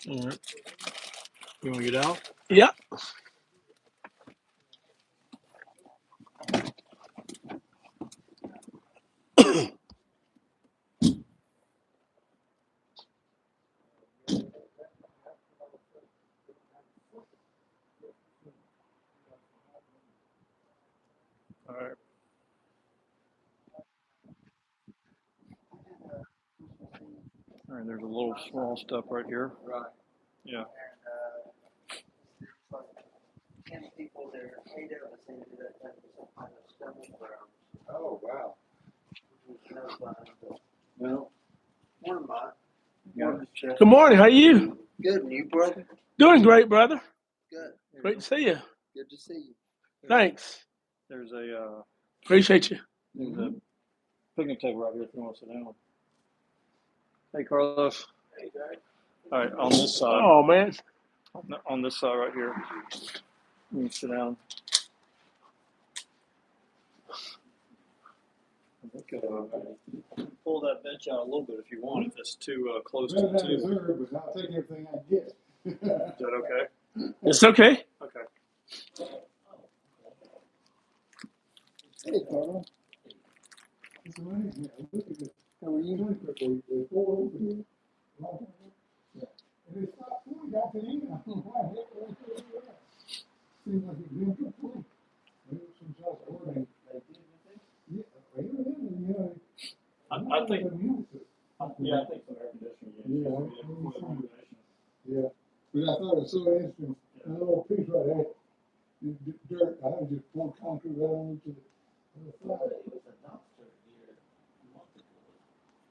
All right. You want to get out? Yeah. All right. All right. There's a little small step right here. Right. Yeah. And 10 people there, 8 of us ended up having some kind of stomach ground. Oh, wow. Which was no fun. But No. morning, Mike. Yeah. Morning, Chuck. Good morning. How are you? Good, and you, brother? Doing great, brother. Good. Great to see you. Good to see you. Thanks. There's a Appreciate you. there's a picnic table right here if you want to sit down. Hey, Carlos. Hey, Dad. All right, on this side. Oh, man. On this side right here. You can sit down. I think, pull that bench out a little bit if you want, if it's too close to the table. Reserve, but I'll take everything I get. Is that okay? It's okay. Okay. Hey, Carl. It's amazing. Look at this. How are you? There's 4 over here. Yeah. And it's not fully got to eat. I don't know why. Seems like it's been complete. Maybe some sort of ordering. Yeah, evidently, you know. I think. Yeah, I think some air conditioning. Yeah. But I thought it was so interesting. That little piece right there, dirt, I had just poured concrete right on into the flat. It was a dumpster here a month ago.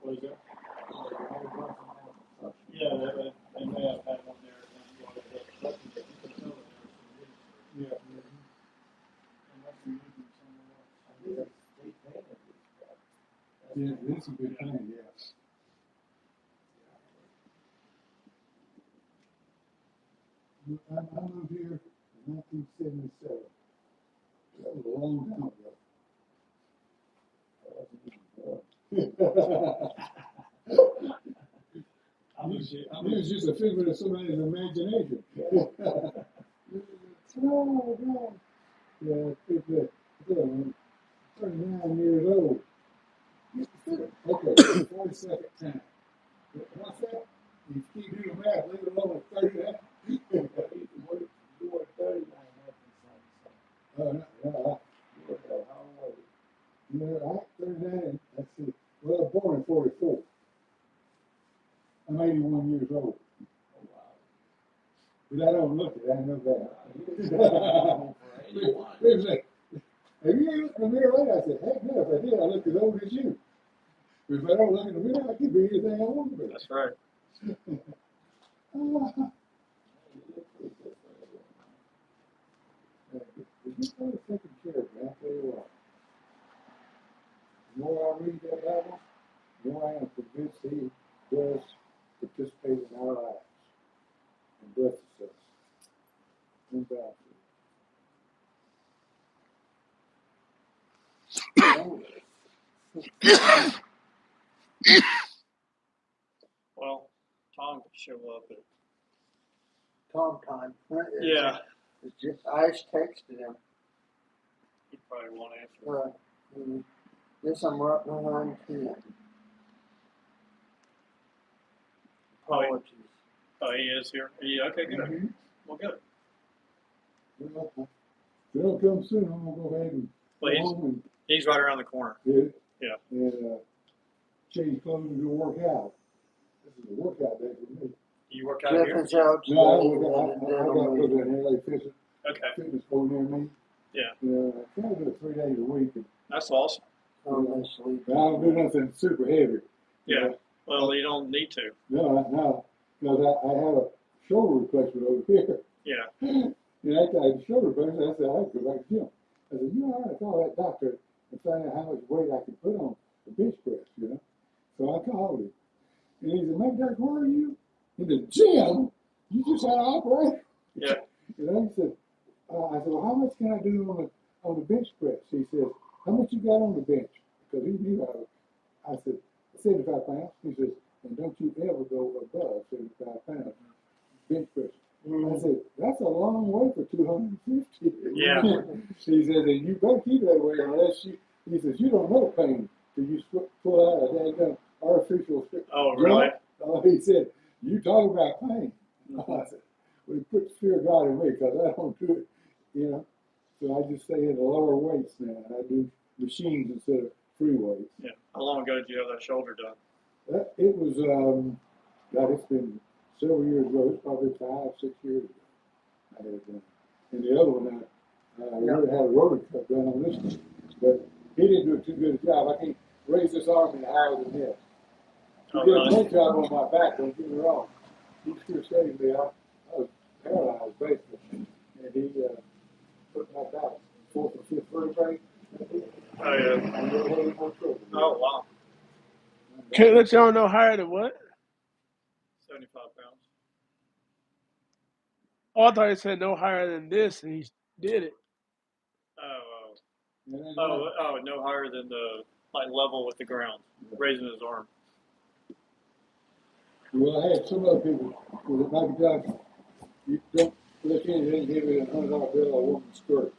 What is that? Yeah, they may have had one there. Yeah. Yeah, it's a good thing, yeah. I moved here in 1977. That was a long time ago. It was just a figment of somebody's imagination. Oh, God. Yeah, it's good. I'm 39 years old. Okay, 42nd time. What's that? You keep doing the math, leave it alone at 39. You were 39 No. Yeah, I'm 39. Let's see. Well, I was born in 44. I'm 81 years old. Oh, wow. But I don't look it. I know that. Wait a second. Have you ever looked in the mirror later? I said, heck no, if I did, I look as old as you. But if I don't look in the mirror, I can be anything I want to be. That's right. You start taking care of me, I'll tell you what. The more I read that Bible, the more I am convinced He does participate in our lives and blesses us. Undoubtedly. Well, Tom could show up. Tom time. Yeah. It's just, I just texted him. He probably won't answer. Guess I'm right behind him. Apologies. Oh, he is here? Yeah, okay, good. Mm-hmm. Well, good. Well, if they don't come soon, I'm going to go ahead and Well, go home and he's right around the corner. get it. Yeah. And change clothes and go work out. This is a workout day for me. You work out here? Difference out No, I got to go to an LA fitness school near me. Yeah. I try to do it 3 days a week. And, That's awesome. I don't do nothing super heavy. Yeah. Well, you don't need to. No, because I have a shoulder replacement over here. Yeah. And after I had a shoulder replacement, I said, I have to go back to the gym. I said, you know, I ought to call that doctor and find out how much weight I can put on the bench press, you know. So I called him. And he said, Mike, where are you? In the gym? You just had an operation? Yeah. You know, he said, I said, well, how much can I do on the bench press? He said, how much you got on the bench? Because he knew I said, 75 pounds. He says, and don't you ever go above 75 pounds bench press. I said, that's a long way for 250. Yeah. He said, and you better keep that way unless he says, you don't know pain till you pull out a daggone artificial Oh, really? He said, you talk about pain. I said, well, he put the fear of God in me because I don't do it, you know. So I just stay at the lower weights now. I do machines instead of free weights. Yeah. How long ago did you have that shoulder done? It was, God, it's been several years ago. It's probably 5, 6 years ago. I had it done. And the other one, I really had a rotor cuff done on this one. But he didn't do too good a job. I can't raise this arm any higher than this. He Oh, did a really? great job on my back, don't get me wrong. He sure saved me. I was paralyzed, basically. And he put my back, 4th and 5th vertebrae. Oh, yeah. I never had any more trouble. Oh, wow. Can't let y'all know higher than what? 75 pounds. Oh, I thought he said no higher than this, and he did it. No higher than the, like, level with the ground, raising his arm. Well, I had some other people with Michael Johnson. You don't let anything give me $100 bill or a woman's skirt.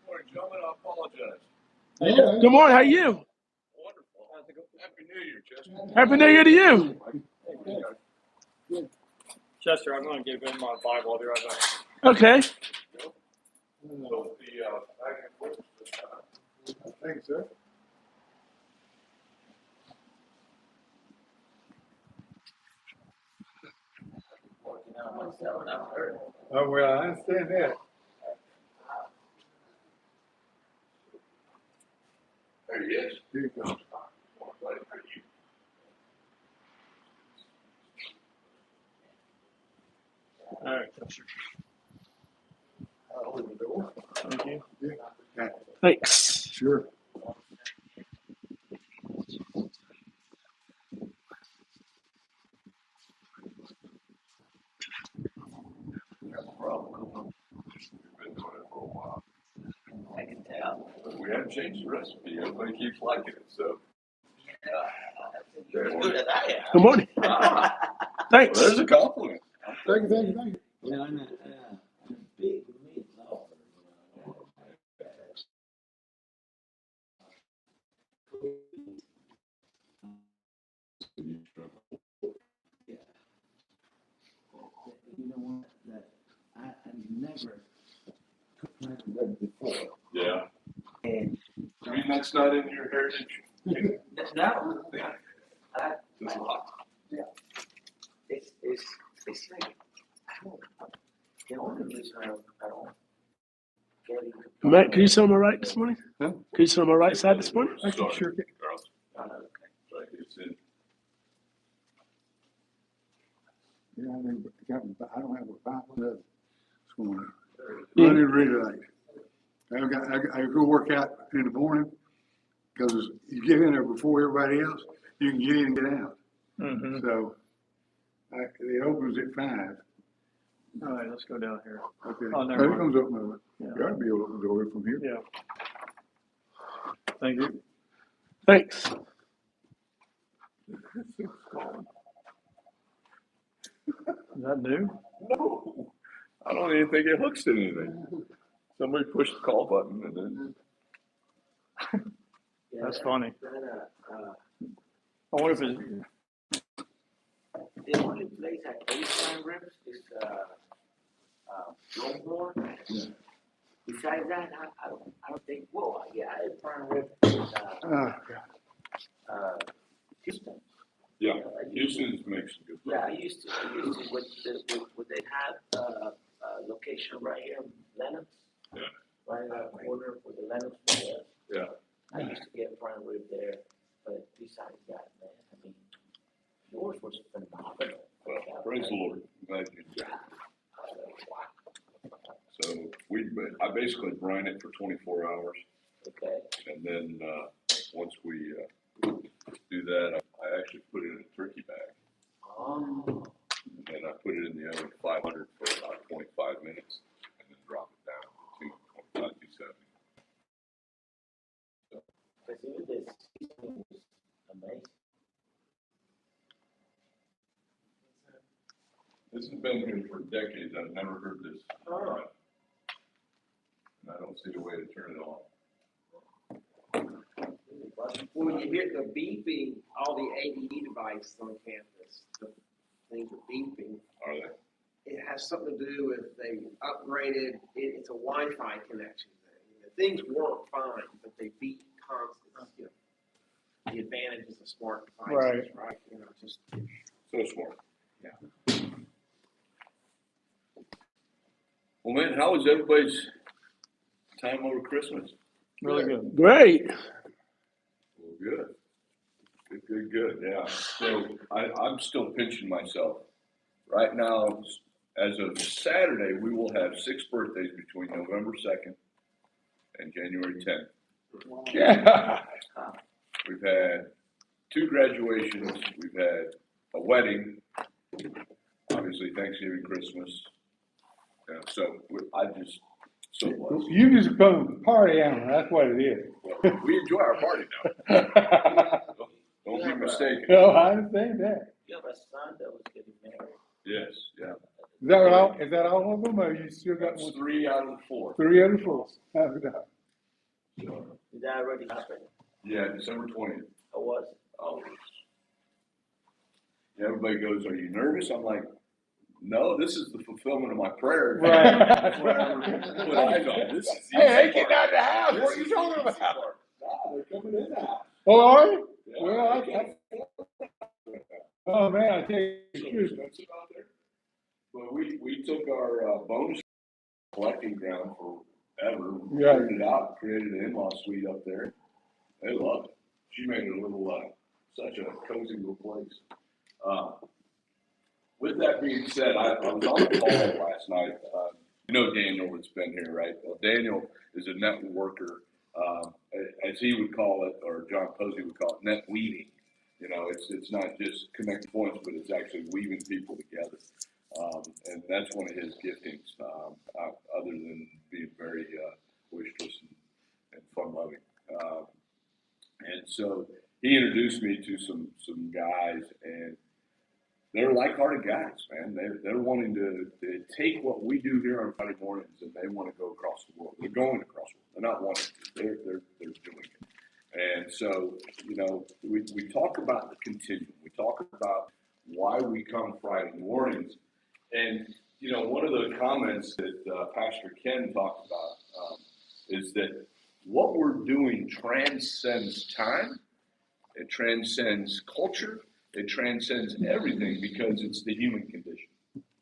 Morning, gentlemen. I apologize. Yeah. Good morning. How you? Wonderful. Happy New Year, Chester. Happy New Year to you. Chester, I'm going to give him my Bible. I'll be right back. Okay. So the bag and books, Thank you, sir. Oh, well, I understand that. there he is. Here you go. All right, Chester. I'll open the door. Thank you. Yeah. Thanks. Sure. We've been doing it for a while. I can tell. We haven't changed the recipe. Everybody keeps liking it, so. You're as good as I am. Good morning. Well, Thanks. there's a compliment. Thank you. Well, big meat, no. You know what? That I never took my blood before. Yeah. And I mean, that's not in your heritage. no, There's a lot. it's like I don't. The only reason I don't get into Matt, can you sit on my right this morning? Huh? Can you sit on my right side this morning? I can sure get. Charles, okay. like it's in. Yeah, I don't have a Bible this morning. Yeah. I didn't read it like. I go work out in the morning because you get in there before everybody else. You can get in and get out. Mm-hmm. So it opens at 5. All right, let's go down here. Okay. Oh, never It mind. comes up now. Yeah. You ought to be able to open the door from here. Yeah. Thank you. Thanks. Is that new? No, I don't even think it hooks to anything. Somebody pushed the call button and then. Yeah, That's funny. I wonder if it's. the only place I ate prime ribs is Longhorn. Yeah. Besides that, I don't think. Whoa, yeah, I ate prime ribs Houston. Yeah, Houston's makes some good. Yeah, I used to when they had location right here, Lennox. Yeah. Right in that corner with the Lennox there. Yeah. I used to get prime rib there, but besides that, man, I mean, yours was phenomenal. Well, praise the Lord. Glad you enjoyed it. So I basically brine it for 24 hours. Okay. And then once we do that, I actually put it in a turkey bag. Oh. And then I put it in the oven 500 for about 25 minutes and then drop it down to 225, 270. So, Because even this seasoning was amazing. this has been here for decades. I've never heard this. Oh. And I don't see a way to turn it off. When you hear the beeping, all the ADD devices on campus, the things are beeping. Are they? It has something to do with they upgraded, it's a Wi-Fi connection thing. The things work fine, but they beep constantly. You know, the advantages of smart devices, right? You know, just So smart. Yeah. Well, man, how was everybody's time over Christmas? Really good. Great. Well, good. Yeah. So I'm still pinching myself. Right now, as of Saturday, we will have 6 birthdays between November 2nd and January 10th. Yeah. We've had 2 graduations. We've had a wedding. Obviously, Thanksgiving, Christmas. So I just so blessed. You just come to party animal, that's what it is. Well, we enjoy our party now. Don't be mistaken. No, I understand that. You have a son that was getting married. Yes, yeah. Is that all of them, or you still got That's one? 3 out of the 4. 3 other 4. So, Did that already happen? yeah, December 20th. Or was it? Oh. Yeah, everybody goes, "Are you nervous?" I'm like, "No, this is the fulfillment of my prayer." Right. That's what I ever put eyes on. This is the Hey, they easy getting part. out of the house, This what are you is the talking easy about? part. Nah, they're coming in the house. Oh, are you? Yeah, Well, oh man, I tell you, so it's expensive out there. But we took our bonus collecting ground forever, Yeah. cleared it out, created an in-law suite up there. They loved it. She made it a little, such a cozy little place. With that being said, I was on the call last night. You know Daniel that's been here, right? Well, Daniel is a networker, as he would call it, or John Posey would call it, net weaving. You know, it's not just connect points, but it's actually weaving people together. And that's one of his giftings, other than being very boisterous and fun-loving. And so he introduced me to some guys, and they're like-hearted guys, man. They're wanting to take what we do here on Friday mornings, and they want to go across the world. They're going across the world. They're not wanting to. They're doing it. And so, you know, we talk about the continuum. We talk about why we come Friday mornings. And, you know, one of the comments that Pastor Ken talked about is that what we're doing transcends time, it transcends culture, it transcends everything because it's the human condition,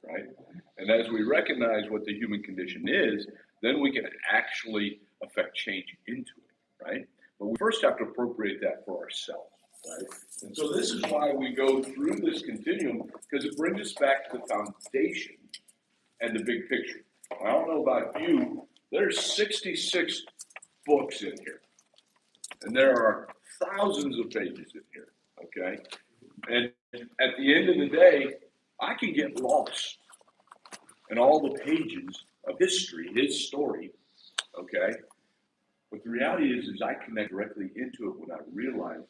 right? And as we recognize what the human condition is, then we can actually affect change into it, right? But we first have to appropriate that for ourselves, right? And so this is why we go through this continuum, because it brings us back to the foundation and the big picture. I don't know about you, there's 66 books in here, and there are thousands of pages in here, okay? And at the end of the day, I can get lost in all the pages of history, his story, okay? But the reality is I connect directly into it when I realize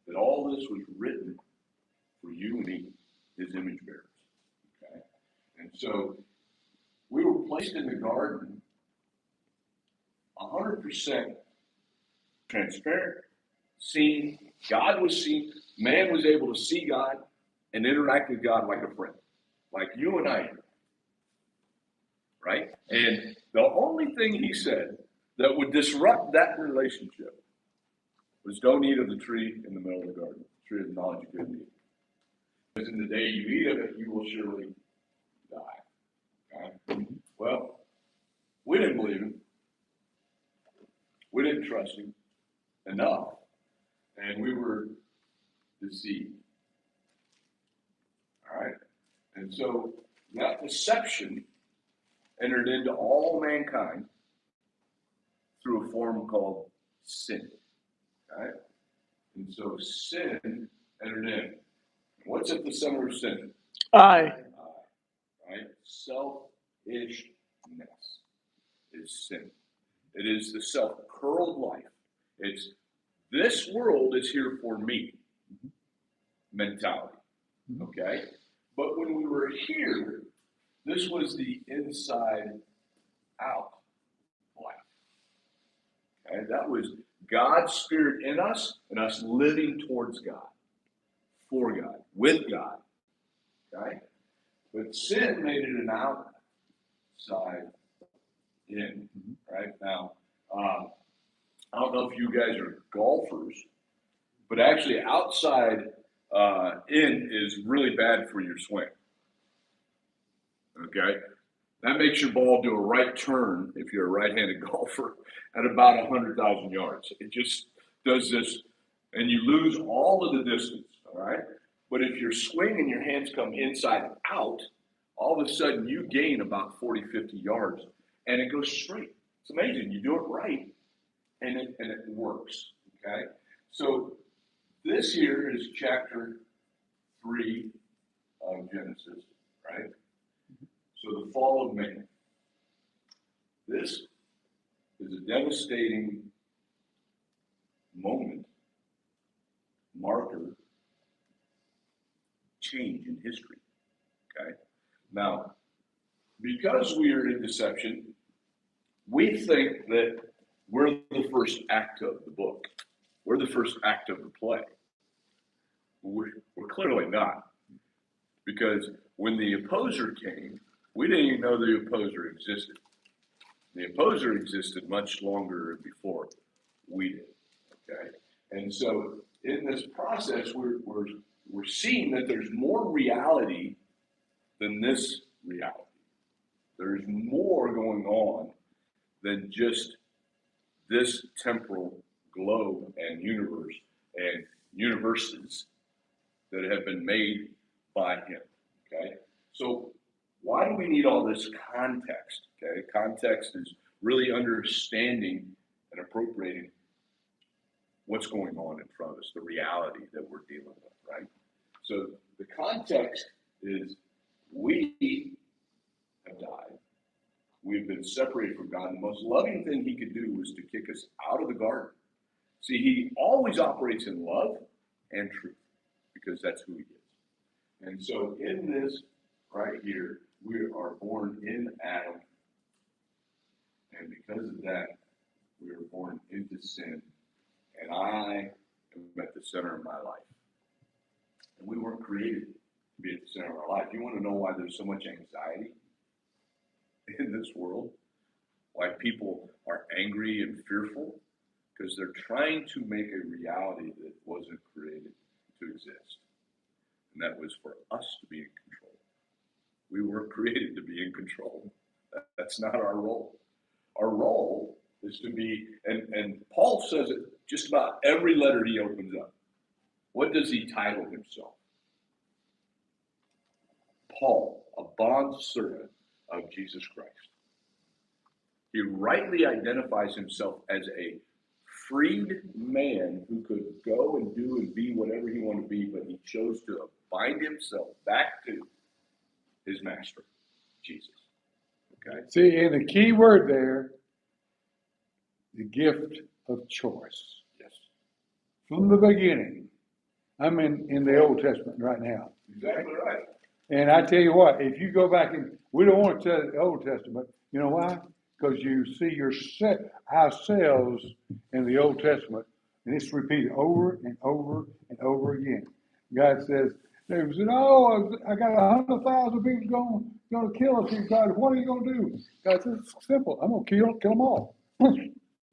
that all this was written for you and me, his image bearers, okay? And so we were placed in the garden 100% transparent, seen, God was seen, man was able to see God and interact with God like a friend, like you and I, right? And the only thing he said that would disrupt that relationship was don't eat of the tree in the middle of the garden, the tree of the knowledge of good and evil. Because in the day you eat of it, you will surely die. Okay? Well, we didn't believe him. We didn't trust him enough. And we were deceived. All right? And so that deception entered into all mankind through a form called sin. Right? And so sin entered in. What's at the center of sin? I. Right? Selfishness is sin. It is the self-curled life. It's this world is here for me mentality. Okay? But when we were here, this was the inside out life. Okay? That was God's Spirit in us and us living towards God, for God, with God. Okay? But sin made it an outside in. Right? Now, I don't know if you guys are golfers, but actually outside in is really bad for your swing. Okay? That makes your ball do a right turn if you're a right-handed golfer at about 100,000 yards. It just does this, and you lose all of the distance, all right? But if your swing and your hands come inside out, all of a sudden you gain about 40, 50 yards, and it goes straight. It's amazing. You do it right, and it works, okay? So this here is chapter 3 of Genesis, right? So the fall of man. This is a devastating moment, marker, change in history, okay? Now, because we are in deception, we think that we're the first act of the book. We're the first act of the play. We're clearly not. Because when the opposer came, we didn't even know the opposer existed. The opposer existed much longer before we did. Okay? And so in this process, we're seeing that there's more reality than this reality. There's more going on than just this temporal globe and universe and universes that have been made by him. Okay? So why do we need all this context? Okay? Context is really understanding and appropriating what's going on in front of us, the reality that we're dealing with, right? So the context is we have died. We've been separated from God. The most loving thing he could do was to kick us out of the garden. See, he always operates in love and truth because that's who he is. And so in this right here, we are born in Adam. And because of that, we are born into sin. And I am at the center of my life. And we weren't created to be at the center of our life. You want to know why there's so much anxiety in this world? Why people are angry and fearful? Because they're trying to make a reality that wasn't created to exist. And that was for us to be in control. We weren't created to be in control. That's not our role. Our role is to be, and Paul says it just about every letter he opens up. What does he title himself? Paul, a bondservant of Jesus Christ. He rightly identifies himself as a freed man who could go and do and be whatever he wanted to be, but he chose to bind himself back to his master, Jesus. Okay? See, and the key word there, the gift of choice. Yes. From the beginning. I'm in the Old Testament right now. Exactly right. And I tell you what, if you go back and we don't want to tell the Old Testament, you know why? Because you see ourselves in the Old Testament, and it's repeated over and over and over again. God says, David said, "Oh, I got 100,000 people going to kill us." God, what are you going to do? God says, "It's simple. I'm going to kill them all."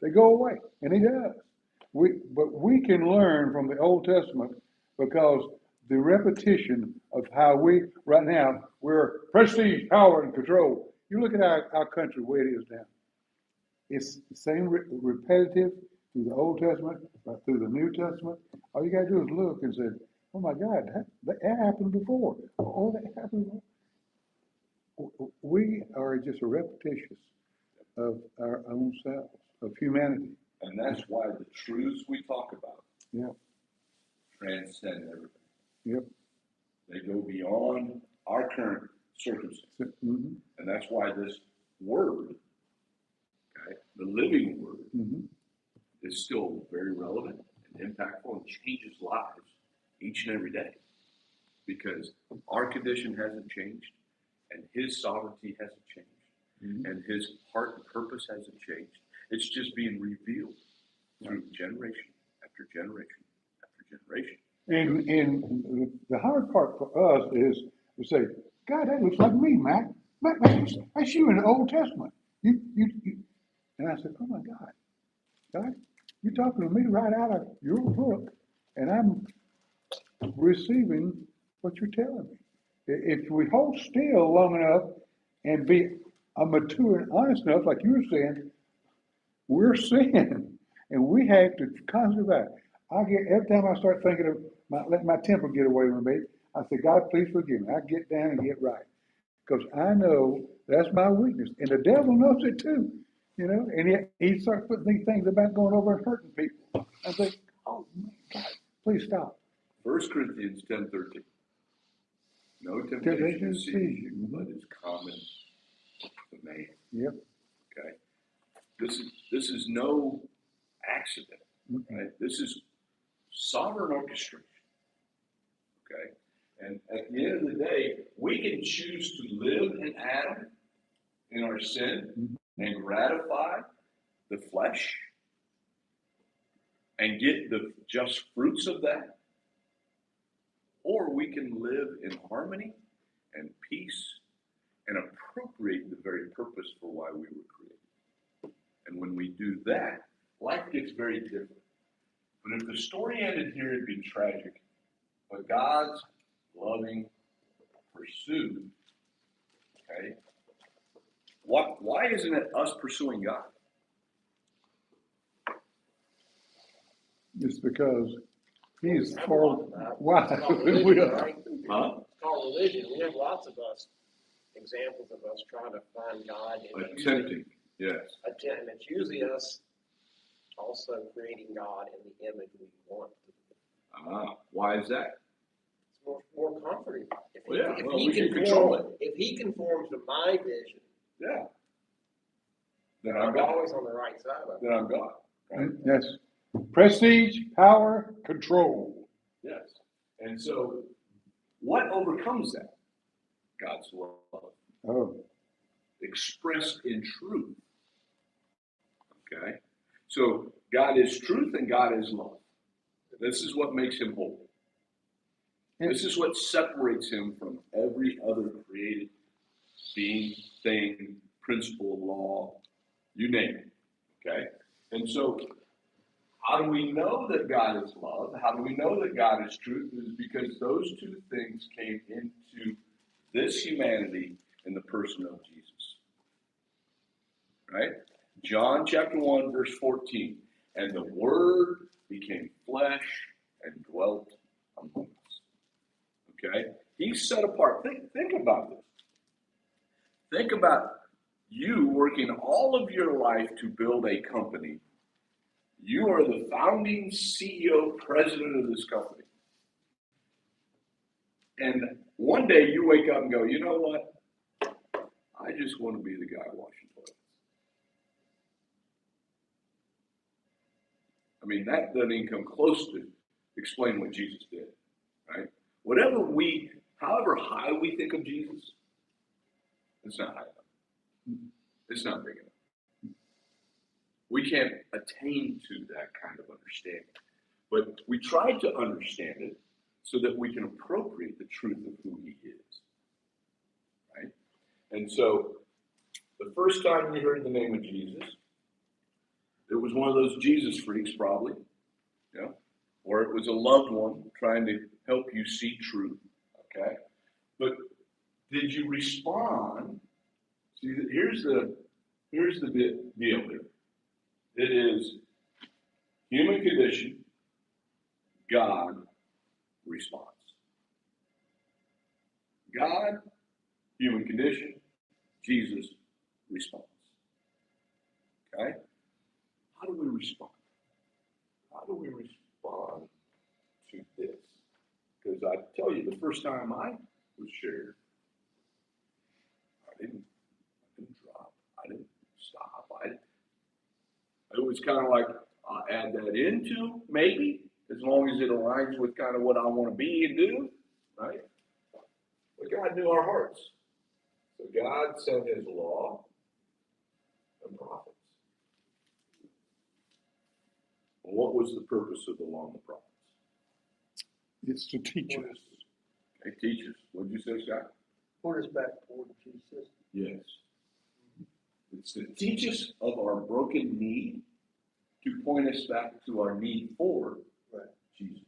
They go away, and He does. But we can learn from the Old Testament because the repetition of how we, right now, we're prestige, power, and control. You look at our country, where it is now. It's the same repetitive through the Old Testament, but through the New Testament. All you got to do is look and say, "Oh my God, that happened before. Oh, that happened before." we are just a repetition of our own selves, of humanity. And that's why the truths we talk about Yeah. transcend everything. Yep. They go beyond our current circumstances. Mm-hmm. And that's why this word, okay, the living word, Mm-hmm. is still very relevant and impactful and changes lives each and every day. Because our condition hasn't changed, and his sovereignty hasn't changed, Mm-hmm. and his heart and purpose hasn't changed. It's just being revealed through generation after generation after generation. And the hard part for us is to say, God, that looks like me, Mac. Mac, that's you in the Old Testament. You. And I said, oh my God, God, you're talking to me right out of your book, and I'm receiving what you're telling me. If we hold still long enough and be mature and honest enough, like you were saying, we're sin, and we have to constantly back. I get every time I start thinking of let my temper get away with me. I say, God, please forgive me. I get down and get right, because I know that's my weakness, and the devil knows it too. You know, and yet he starts putting these things about going over and hurting people. I think, oh my God, please stop. 1 Corinthians 10:13. No temptation Temptation is seizes seized you. you, but is common to man. Yep. Okay. This is no accident. Mhm. Right? This is sovereign orchestration. Okay. And at the end of the day, we can choose to live in Adam, in our sin, and gratify the flesh and get the just fruits of that. Or we can live in harmony and peace and appropriate the very purpose for why we were created. And when we do that, life gets very different. But if the story ended here, it'd be tragic. But God's loving pursuit, okay? Why isn't it us pursuing God? It's because he's Have a for lot of that. why It's called we religion, are. right? Huh? It's called religion. We have lots of us, examples of us trying to find God. And it's usually- Attempting, yes. and it's usually us also creating God in the image we want. Why is that? It's more comforting. If Well, yeah, if well, he we can control conforms, if he conforms to my vision, Yeah. Then I'm I'm God. always on the right side of it. Then I'm God. Right? And that's prestige, power, control. Yes. And so, what overcomes that? God's love, Oh, expressed in truth. Okay? So, God is truth and God is love. This is what makes him holy. This is what separates him from every other created being, thing, principle, law, you name it. Okay? And so, how do we know that God is love? How do we know that God is truth? It is because those two things came into this humanity in the person of Jesus. Right? John chapter 1, verse 14. And the Word became flesh and dwelt among us. Okay? He's set apart. Think about this. Think about you working all of your life to build a company. You are the founding CEO, president of this company. And one day you wake up and go, you know what? I just want to be the guy washing toilets. I mean, that doesn't even come close to explain what Jesus did, right? However high we think of Jesus, it's not high enough. It's not big enough. We can't attain to that kind of understanding. But we try to understand it so that we can appropriate the truth of who he is. Right? And so, the first time we heard the name of Jesus, it was one of those Jesus freaks, probably, you know, or it was a loved one trying to help you see truth. Okay? But did you respond? See, here's the deal here. It is human condition, God response. God, human condition, Jesus' response. Okay? How do we respond? How do we respond to this? Because I tell you, the first time I was shared, I didn't drop. I didn't stop. It was kind of like I'll add that into maybe, as long as it aligns with kind of what I want to be and do, right? But God knew our hearts. So God sent his law and prophets. And what was the purpose of the law and the prophets? It's to teach us. They teach us. What did you say, Scott? Point us back toward Jesus. Yes. It's to teach us of our broken need, to point us back to our need for Jesus.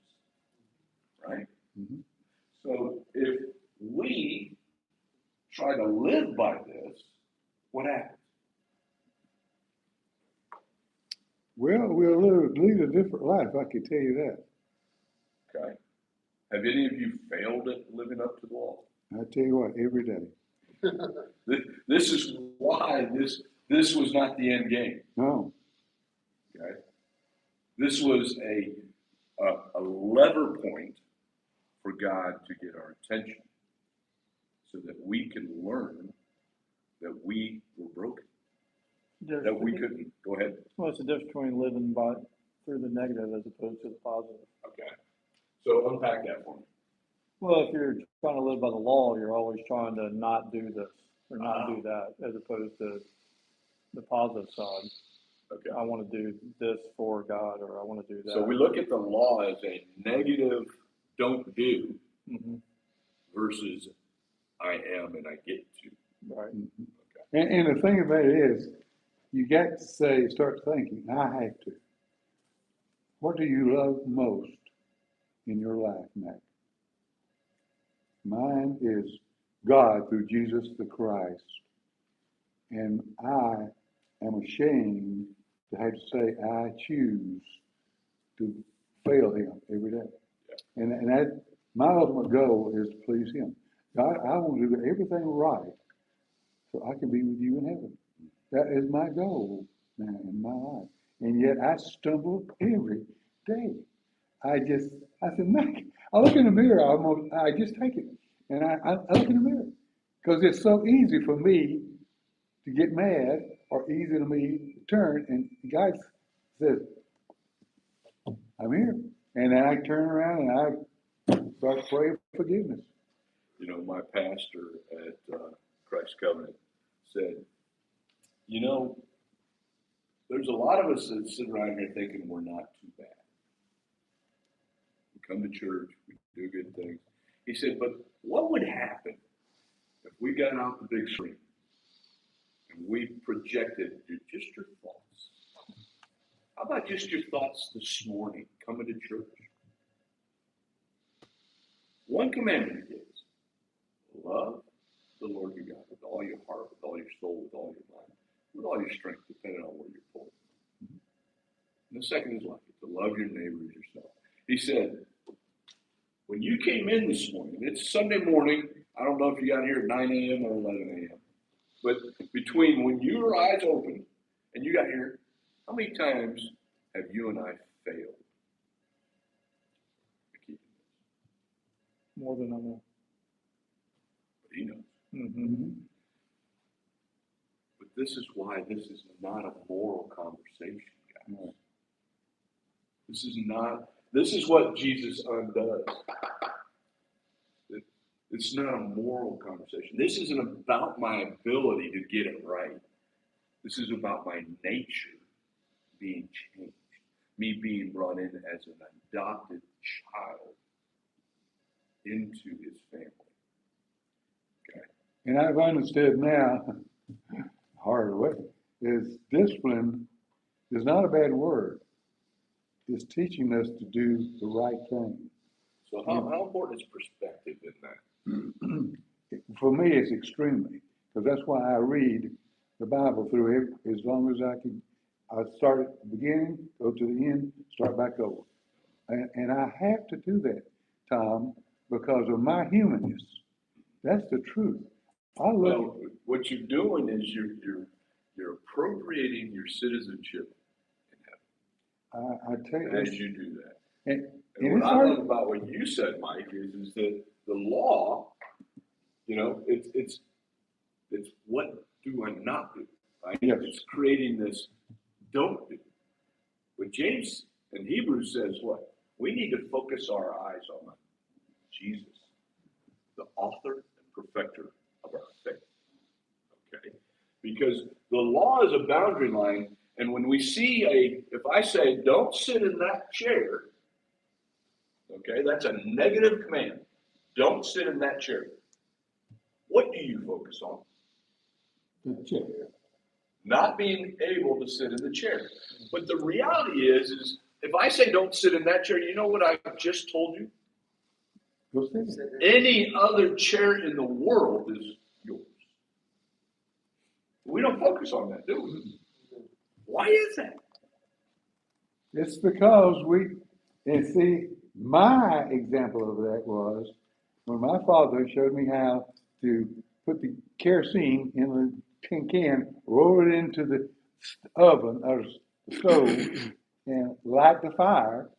Right? Mm-hmm. So if we try to live by this, what happens? Well, we'll lead a different life, I can tell you that. Okay. Have any of you failed at living up to the law? I tell you what, every day. This is why this was not the end game. No. Okay. This was a lever point for God to get our attention, so that we can learn that we were broken, that we couldn't. Go ahead. Well, it's the difference between living through the negative as opposed to the positive. Okay. So unpack that for me. Well, if you're trying to live by the law, you're always trying to not do this or not do that, as opposed to the positive side. Okay. I want to do this for God, or I want to do that. So we look at the law as a negative don't do versus I am and I get to. Right. Okay. And the thing about it is, you got to start thinking, I have to. What do you love most in your life, Mac? Mine is God through Jesus the Christ. And I am ashamed to have to say I choose to fail him every day. Yeah. And that my ultimate goal is to please him. God, I want to do everything right so I can be with you in heaven. That is my goal now in my life. And yet I stumble every day. I said, Mac, I look in the mirror, I just take it. And I look in the mirror. Because it's so easy for me to get mad or easy to me to turn. And God says, I'm here. And then I turn around and I start praying for forgiveness. You know, my pastor at Christ Covenant said, you know, there's a lot of us that sit around here thinking we're not too bad. We come to church, we do good things. He said, but what would happen if we got out the big screen and we projected just your thoughts? How about just your thoughts this morning coming to church? One commandment is love the Lord your God with all your heart, with all your soul, with all your mind, with all your strength, depending on where you're pulled. And the second is like it, to love your neighbor as yourself. He said, when you came in this morning, it's Sunday morning, I don't know if you got here at 9 a.m. or 11 a.m., but between when your eyes opened and you got here, how many times have you and I failed? More than I know. But he knows. Mm-hmm. But this is why this is not a moral conversation, guys. This is what Jesus undoes. It's not a moral conversation. This isn't about my ability to get it right. This is about my nature being changed. Me being brought in as an adopted child into his family. Okay. And I've understood now, hard way, is discipline is not a bad word. It's teaching us to do the right thing. So how important is perspective in that? For me, it's extremely, because that's why I read the Bible through it as long as I can. I start at the beginning, go to the end, start back over. And I have to do that, Tom, because of my humanness. That's the truth. I look, Well, what you're doing is you're appropriating your citizenship I tell you, as you do that. and And it's what I hard. love about what you said, Mike, is that the law, it's what do I not do, right? Yes. It's creating this don't do. But James in Hebrews says what? We need to focus our eyes on Jesus, the author and perfecter of our faith. Okay? Because the law is a boundary line, and when we see if I say, don't sit in that chair, okay, that's a negative command. Don't sit in that chair. What do you focus on? The chair. Not being able to sit in the chair. But the reality is if I say don't sit in that chair, you know what I just told you? Go sit. Any other chair in the world is yours. We don't focus on that, do we? Why is that? It's because and see, my example of that was when my father showed me how to put the kerosene in the tin can, roll it into the oven or the stove, and light the fire,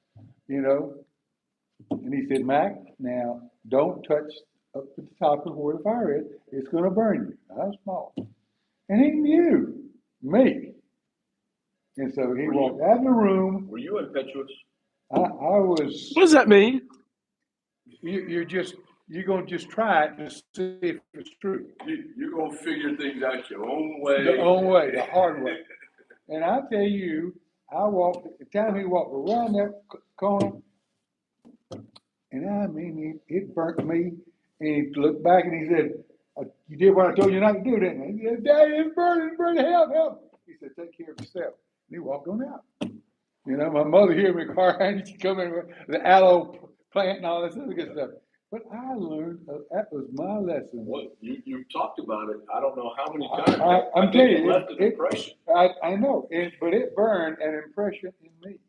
And he said, Mac, now don't touch up at the top of where the fire is. It's going to burn you. I was small. And he knew me. And so he walked out of the room. Were you impetuous? I was. What does that mean? You're going to just try it to see if it's true. You're going to figure things out your own way. The own way, the hard way. And I tell you, the time he walked around that corner, and I mean, it burnt me. And he looked back and he said, you did what I told you not to do, didn't you? He said, Daddy, it's burning, help. He said, take care of yourself. And he walked on out. My mother heard me crying. She come in with the aloe plant and all this other good stuff. But I learned that was my lesson. Well, you've talked about it. I don't know how many times. I'm telling you, it left an impression. I know, but it burned an impression in me.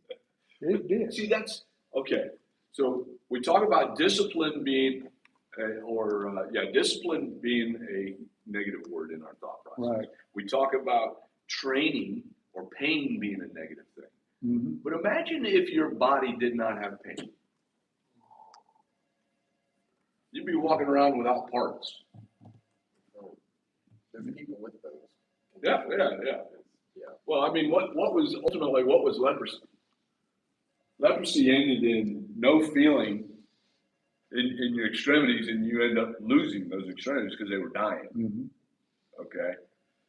It did. See, that's okay. So we talk about discipline being, discipline being a negative word in our thought process. Right. We talk about training or pain being a negative thing. Mm-hmm. But imagine if your body did not have pain. You'd be walking around without parts. There's people with those. Yeah. Well, I mean, what was leprosy? Leprosy ended in no feeling in your extremities, and you end up losing those extremities because they were dying. Mm-hmm. Okay?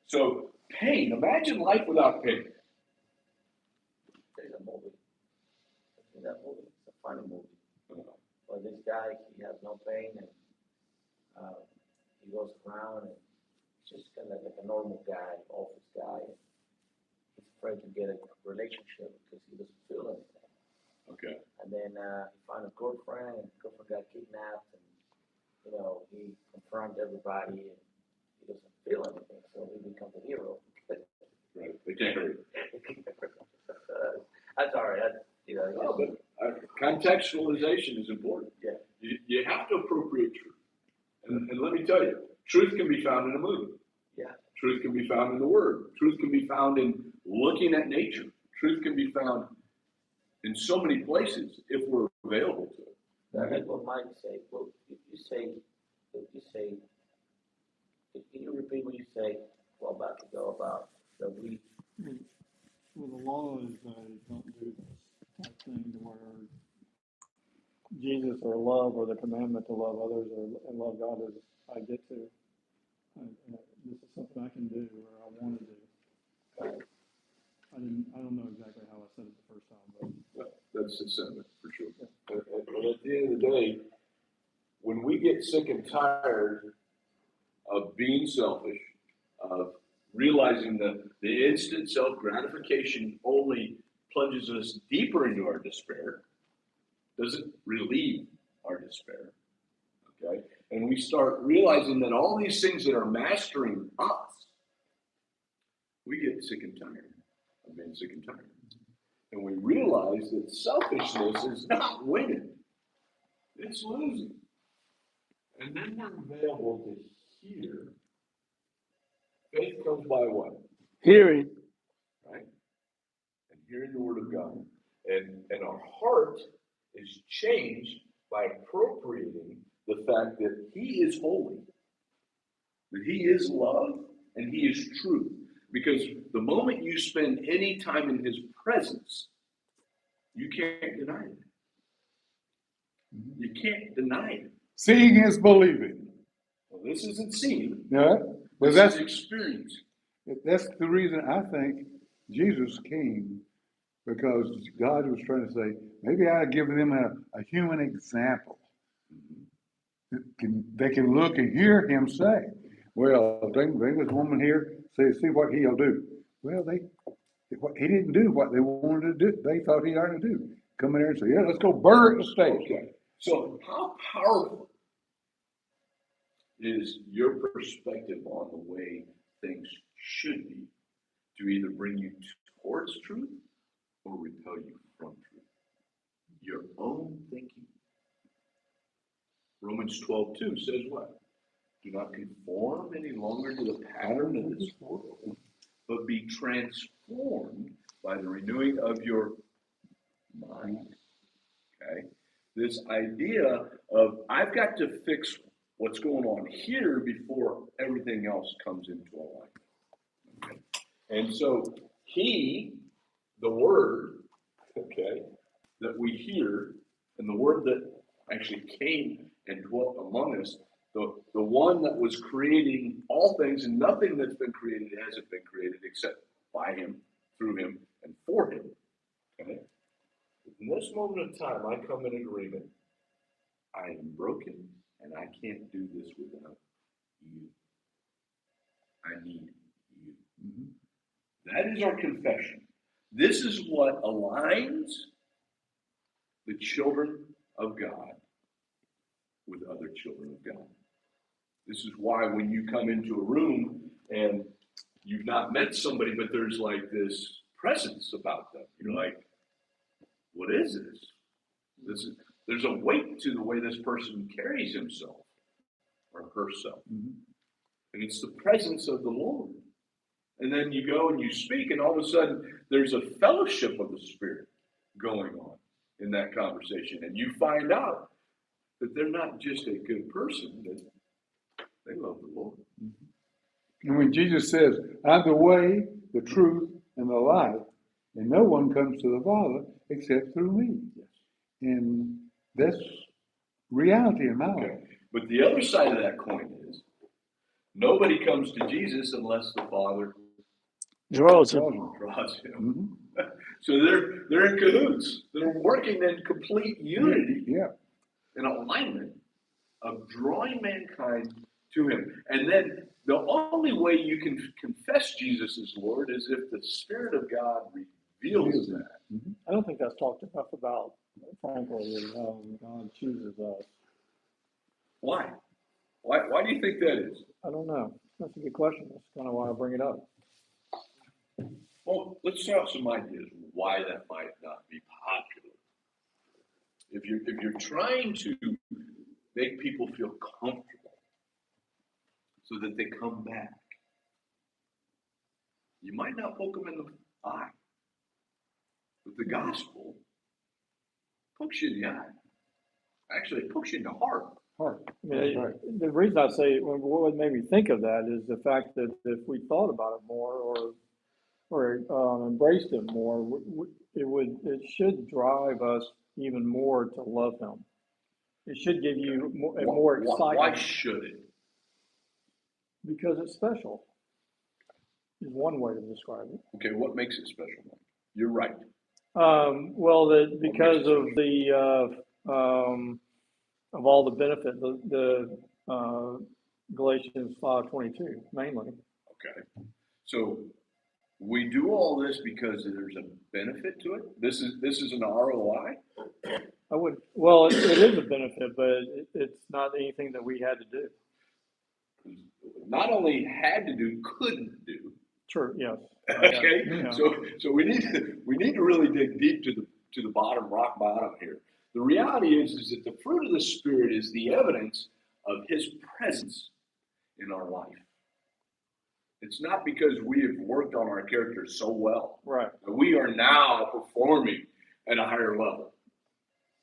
So, pain. Imagine life without pain. There's a movie. In that movie, it's a funny movie. Well, this guy, he has no pain, and he goes around, and he's just kind of like a normal guy, office guy. And he's afraid to get a relationship because he doesn't feel anything. Okay. And then he found a girlfriend, and the girlfriend got kidnapped, and he confronted everybody, and he doesn't feel anything, so he becomes a hero. Right. They can't hurt. I'm sorry. No, but contextualization is important. Yeah. You have to appropriate truth. And let me tell you, truth can be found in a movie. Yeah. Truth can be found in the Word. Truth can be found in looking at nature. Truth can be found in so many places if we're available to it. That's what Mike say. Well, if you say, can you repeat what you say about that we? Well, the law is don't do this type thing to where Jesus or love or the commandment to love others and love God as I get to. This is something I can do or I want to do. I don't know exactly how I said it the first time, but That's the sentiment for sure. And at the end of the day, when we get sick and tired of being selfish, of realizing that the instant self-gratification only plunges us deeper into our despair, doesn't relieve our despair, okay? And we start realizing that all these things that are mastering us, we get sick and tired of being sick and tired. And we realize that selfishness is not winning, it's losing. And then we're available to hear Faith comes by what? Hearing. Right? And hearing the word of God. And our heart is changed by appropriating the fact that he is holy, that he is love, and he is truth. Because the moment you spend any time in his presence, you can't deny it. You can't deny it. Seeing is believing. Well, this isn't seen. No, but This that's is experience. that's the reason I think Jesus came, because God was trying to say, maybe I give them a human example. They can look and hear him say, well, bring this woman here, see what he'll do. Well, he didn't do what they wanted to do. They thought he ought to do. Come in there and say, yeah, let's go burn at the stake. Okay. So how powerful is your perspective on the way things should be to either bring you towards truth or repel you from truth? Your own thinking. Romans 12:2 says what? Do not conform any longer to the pattern of this world, but be transformed by the renewing of your mind. Okay? This idea of I've got to fix what's going on here before everything else comes into alignment. Okay? And so the word, okay, that we hear, and the word that actually came and dwelt among us, the one that was creating all things, and nothing that's been created hasn't been created except by him, through him, and for him. Okay? In this moment of time, I come in agreement. I am broken, and I can't do this without you. I need you. That is our confession. This is what aligns the children of God with other children of God. This is why when you come into a room and you've not met somebody, but there's like this presence about them, you're like, what is this? There's a weight to the way this person carries himself or herself. And it's the presence of the Lord. And then you go and you speak, and all of a sudden there's a fellowship of the Spirit going on in that conversation. And you find out that they're not just a good person, that they love the Lord. And when Jesus says, I'm the way, the truth, and the life, and no one comes to the Father except through me. Yes. And that's reality in my life. But the other side of that coin is nobody comes to Jesus unless the Father Draws him. draws him. So they're in cahoots. They're working in complete unity, in alignment of drawing mankind to him. And then the only way you can confess Jesus as Lord is if the Spirit of God reveals that. I don't think that's talked enough about, frankly, God chooses us. Why? Why do you think that is? I don't know. That's a good question. That's kind of why I bring it up. Well, let's throw out some ideas why that might not be popular. If you're trying to make people feel comfortable so that they come back, you might not poke them in the eye. But the gospel pokes you in the eye. Actually, it pokes you in the heart. I mean, the reason I say what made me think of that is the fact that if we thought about it more or embraced it more, it should drive us even more to love him. It should give you more excitement. Why should it? Because it's special. Is one way to describe it. Okay, what makes it special? You're right. Well, because of the of all the benefit, the Galatians 5:22 mainly. Okay, so we do all this because there's a benefit to it. This is an ROI. I would. Well, it is a benefit, but it's not anything that we had to do. Not only had to do, couldn't do. True. Yes. Okay. Yeah. So we need to really dig deep to the bottom, rock bottom here. The reality is that the fruit of the Spirit is the evidence of His presence in our life. It's not because we have worked on our characters so well. Right. We are now performing at a higher level.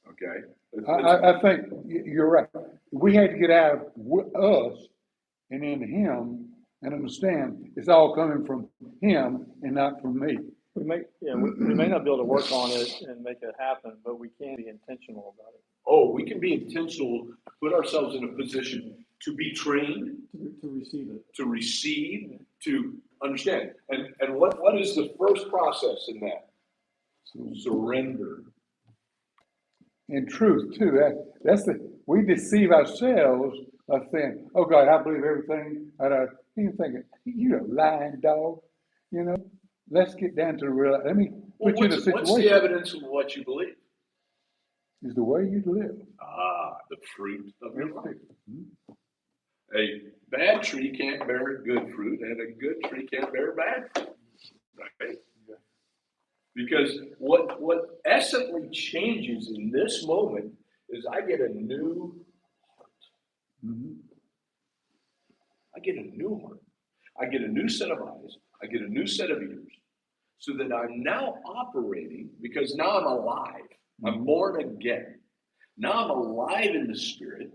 Okay? I think you're right. We had to get out of us and into him and understand it's all coming from him and not from me. We may not be able to work on it and make it happen, but we can be intentional about it. Oh, we can be intentional to put ourselves in a position to be trained, To receive it. to receive, to understand. And what is the first process in that? Surrender. And truth too. We deceive ourselves by saying, "Oh God, I believe everything." You thinking, "You a lying dog," you know. Let's get down to the real. Let me put you in a situation. What's the evidence of what you believe? Is the way you live. The fruit of your life. A bad tree can't bear good fruit, and a good tree can't bear bad fruit. Right? Because what essentially changes in this moment is I get a new heart. Mm-hmm. I get a new heart. I get a new set of eyes. I get a new set of ears. So that I'm now operating, because now I'm alive. I'm born again. Now I'm alive in the Spirit.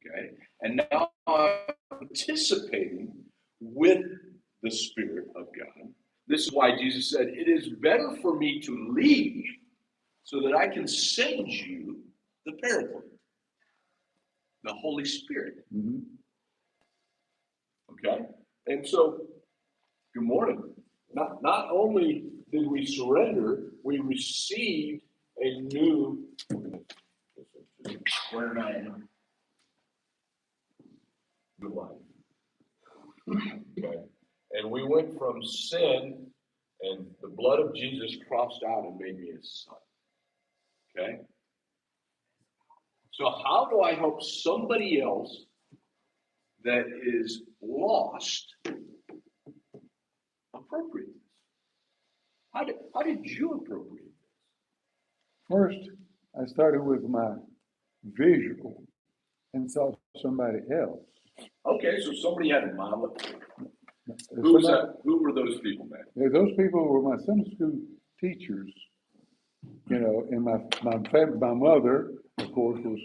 Okay? And now I'm participating with the Spirit of God. This is why Jesus said, it is better for me to leave so that I can send you the Paraclete, the Holy Spirit. Mm-hmm. Okay? And so, good morning. Not only did we surrender, we received a new, Where I am. new life. Okay? And we went from sin, and the blood of Jesus crossed out and made me his son. Okay? So how do I help somebody else that is lost appropriate this? How did you appropriate this? First, I started with my visual and saw somebody else. Okay, so somebody had a model. Who was that? Who were those people, man? Those people were my Sunday school teachers, you know, and my mother, of course, was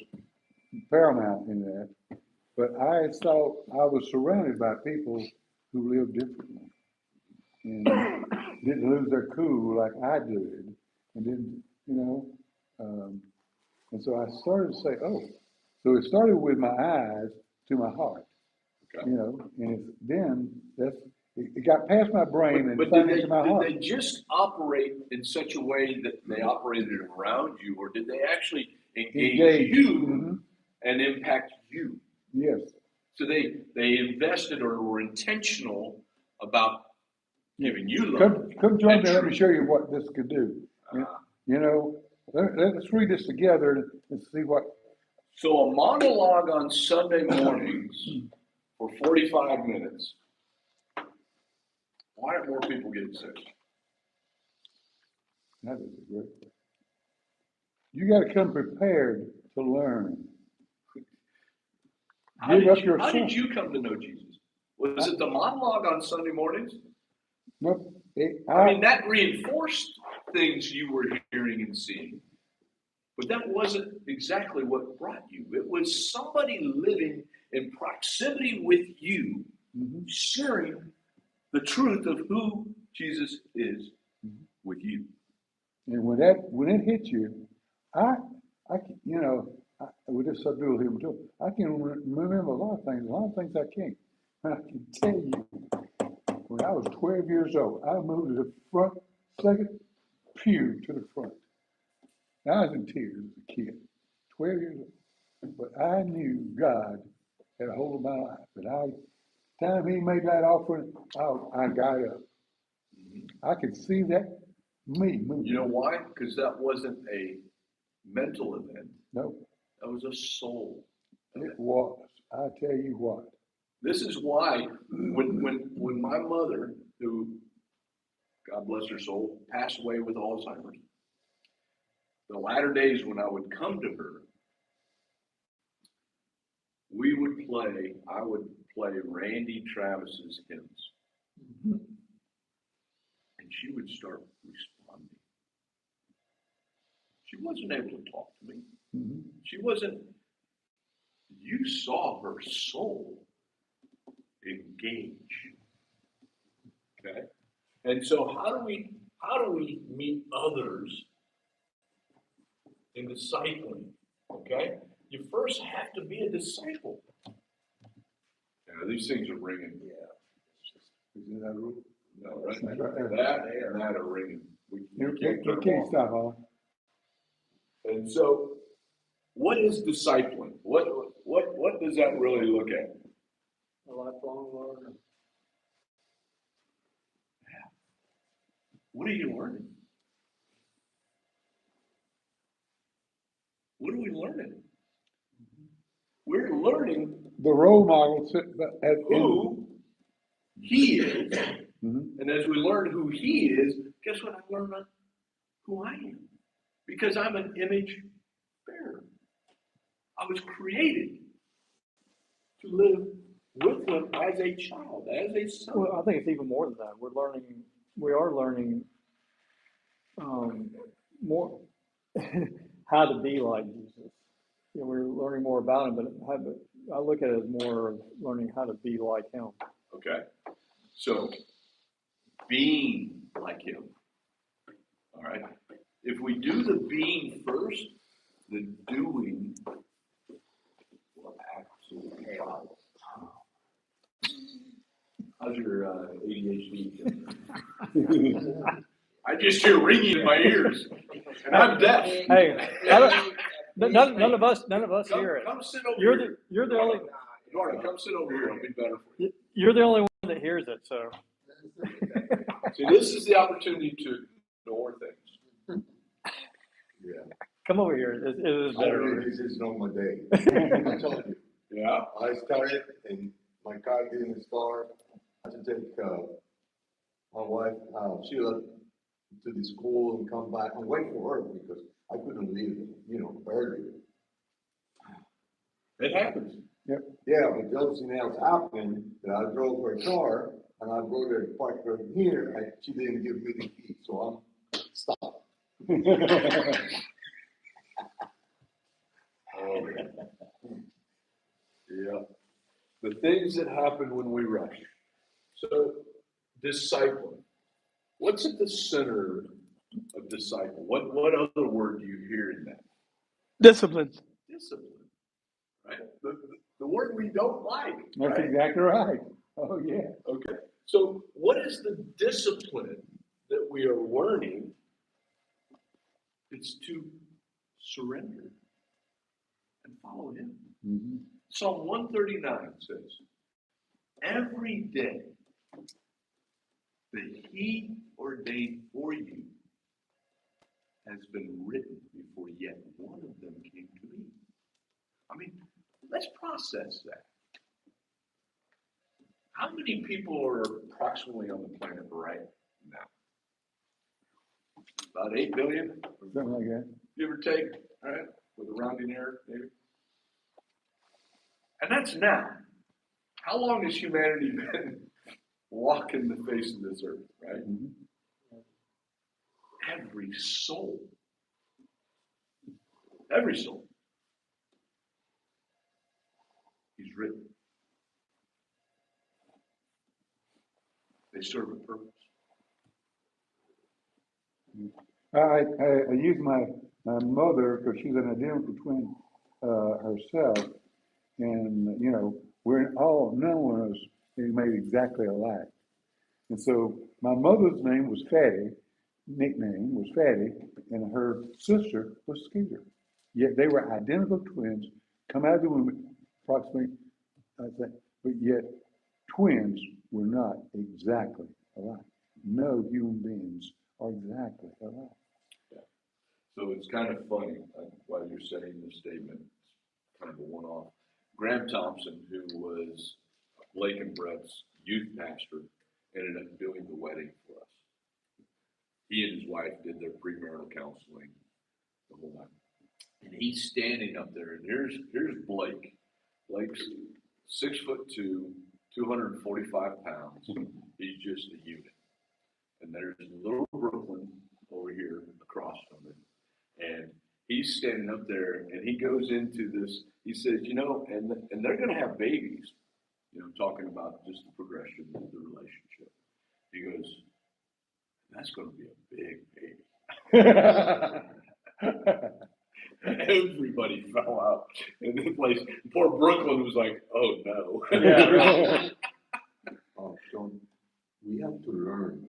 paramount in that. But I saw I was surrounded by people who lived differently and didn't lose their cool like I did, and didn't, you know. And so I started to say, oh, so it started with my eyes to my heart, Okay. you know, and it got past my brain and But finally into my heart. did they just operate in such a way that they operated around you, or did they actually engage you Mm-hmm. and impact you? Yes. So they invested or were intentional about giving you love. Come join me. Let me show you what this could do. You know, let's read this together and see what. So a monologue on Sunday mornings for 45 minutes. Why aren't more people getting sick? That is a great question. You got to come prepared to learn. How did you come to know Jesus? Was it the monologue on Sunday mornings? No, I mean, that reinforced things you were hearing and seeing. But that wasn't exactly what brought you. It was somebody living in proximity with you, sharing the truth of who Jesus is with you. And when it hit you, with this subdual here, I can remember a lot of things I can't. And I can tell you, when I was 12 years old, I moved to the front, second pew to the front. I was in tears as a kid, 12 years old. But I knew God had a hold of my life. And time he made that offering, I got up. I could see that me moving. You know why? Because that wasn't a mental event. No. That was a soul event. It was. I tell you what. This is why when my mother, who, God bless her soul, passed away with Alzheimer's, the latter days when I would come to her, I would play Randy Travis's hymns. And she would start responding. She wasn't able to talk to me. She wasn't, you saw her soul engage. Okay? And so how do we meet others in discipling? Okay? You first have to be a disciple. Yeah, these things are ringing. Yeah. Isn't that rule? No, right? That's right there. That and that are ringing. We You can't turn them can't off. stop, huh? And so, what is discipling? What does that really look at? A lifelong learner. What are you learning? What are we learning? We're learning The role model at who he is. Mhm. And as we learn who he is, guess what? I learn who I am. Because I'm an image bearer. I was created to live with him as a child, as a son. Well, I think it's even more than that. We are learning more how to be like Jesus. You know, we're learning more about him, but I look at it as more of learning how to be like him. Okay. So, being like him. All right. If we do the being first, the doing will absolutely follow. How's your ADHD? I just hear ringing in my ears, and I'm deaf. Hey, none of us hear it. Come sit over here. You're the only Eduardo, come sit over here. I'll be better for you. you're the only one that hears it. So See, this is the opportunity to ignore things. Yeah. come over here. It is better. This is not my day. I told you. Yeah. I started and my car didn't start. I had to take my wife, Sheila, to the school and come back and wait for her because I couldn't leave, early. It happens. Yeah, but the other thing else happened, that I drove her car and I brought her parked right here and she didn't give me the key, so I'm stopped. Yeah. The things that happen when we rush. So, discipling. What's at the center of disciple? What other word do you hear in that? Discipline. Discipline. Right? The word we don't like. That's Right? exactly right. Oh, yeah. Okay. So, what is the discipline that we are learning? It's to surrender and follow him. Mm-hmm. Psalm 139 says, every day that he ordained for you has been written before yet one of them came to be. I mean, let's process that. How many people are approximately on the planet right now? About 8 billion? Something like that. Give or take, all right, with a rounding error, maybe. And that's now. How long has humanity been walking the face of this earth, right? Mm-hmm. Every soul he's written. They serve a purpose. I use my mother because she's an identical twin herself, and we're all none of us is made exactly alike. And so my mother's name was Fatty, nickname was Fatty, and her sister was Skeeter. Yet they were identical twins, come out of the womb approximately, I think, but yet twins were not exactly alike. No human beings are exactly alike. So it's kind of funny while you're saying this statement, it's kind of a one-off. Graham Thompson, who was Blake and Brett's youth pastor, ended up doing the wedding for us. He and his wife did their premarital counseling the whole night. And he's standing up there, and here's Blake. Blake's 6'2", 245 pounds. He's just a unit. And there's little Brooklyn over here across from him. And he's standing up there and he goes into this, he says, you know, and they're going to have babies, you know, talking about just the progression of the relationship. He goes, that's going to be a big baby. Everybody fell out in the place. Poor Brooklyn was like, oh no. Yeah,